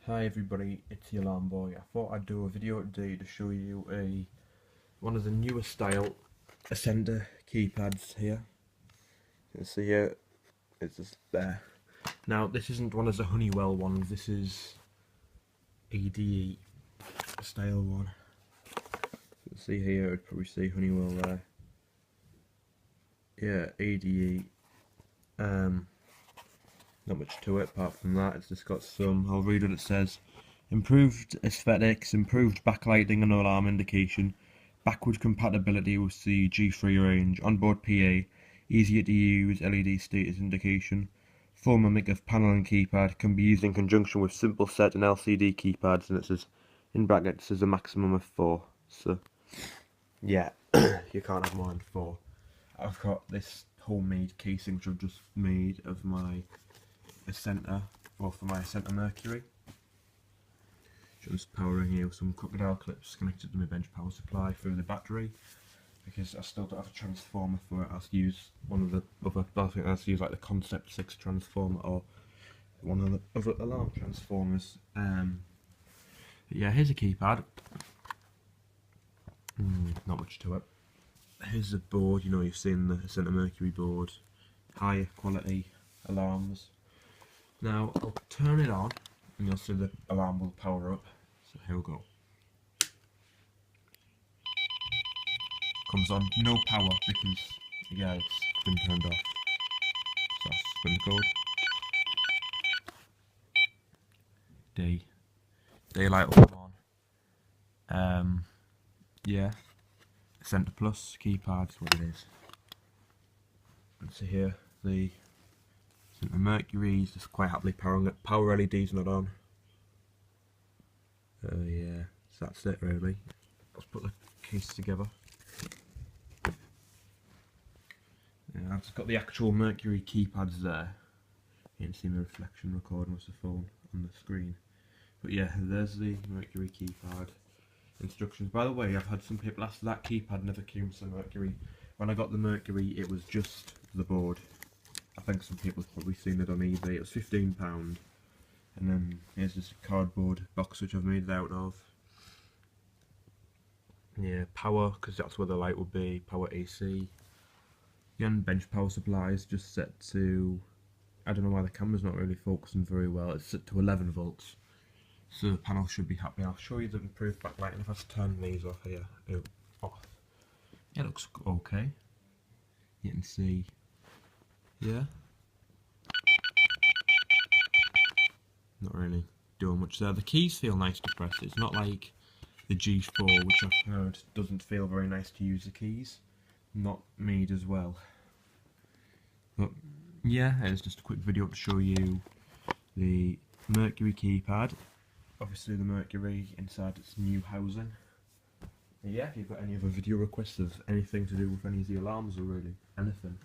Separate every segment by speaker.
Speaker 1: Hi everybody, it's the Alarm Boy. I thought I'd do a video today to show you one of the newer style Accenta keypads here. You can see here, it's just there. Now this isn't one of the Honeywell ones, this is ADE style one. You can see here, I'd probably say Honeywell there. Yeah, ADE. Not much to it apart from that. It's just got some, I'll read what it says. Improved aesthetics, improved backlighting and alarm indication, backward compatibility with the G3 range, onboard PA, easier to use LED status indication, full mimic of panel and keypad, can be used in conjunction with simple set and LCD keypads, and it says, in brackets, there's a maximum of 4. So, yeah, you can't have more than 4. I've got this homemade casing which I've just made of my Accenta, well, for my Accenta Mercury. Just powering here with some crocodile clips connected to my bench power supply through the battery, because I still don't have a transformer for it. I'll use one of the other, I think I'll use like the Concept 6 transformer or one of the other alarm transformers. Yeah, here's a keypad. Not much to it. Here's the board. You know, you've seen the Accenta Mercury board, higher quality alarms. Now I'll turn it on and you'll see the alarm will power up. So here we go. Comes on, no power because yeah, it's been turned off. So I'll spin the code. Daylight will come on. Yeah, Accenta Plus keypad is what it is. Let's see here, the Accenta Mercury is just quite happily powering it. Power LED's not on. Yeah, so that's it really. Let's put the case together. Yeah, I've just got the actual Mercury keypads there. You can see my reflection recording with the phone on the screen. But yeah, there's the Mercury keypad. Instructions. By the way, I've had some people ask, that keypad never came with the Mercury. When I got the Mercury, it was just the board. I think some people have probably seen it on eBay. It was £15. And then here's this cardboard box which I've made it out of. Yeah, power, because that's where the light will be. Power AC. Again, bench power supply is just set to, I don't know why the camera's not really focusing very well. It's set to 11 volts. So the panel should be happy. I'll show you the improved backlighting if I turn these off here. Off. Yeah, it looks okay. You can see, yeah. Not really doing much there. The keys feel nice to press. It's not like the G4, which I've heard doesn't feel very nice to use the keys. Not made as well. But yeah, it's just a quick video to show you the Mercury keypad. Obviously the Mercury inside its new housing. Yeah, if you've got any other video requests of anything to do with any of the alarms or really anything,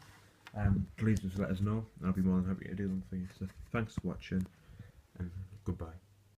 Speaker 1: please just let us know. I'll be more than happy to do them for you. So thanks for watching and goodbye.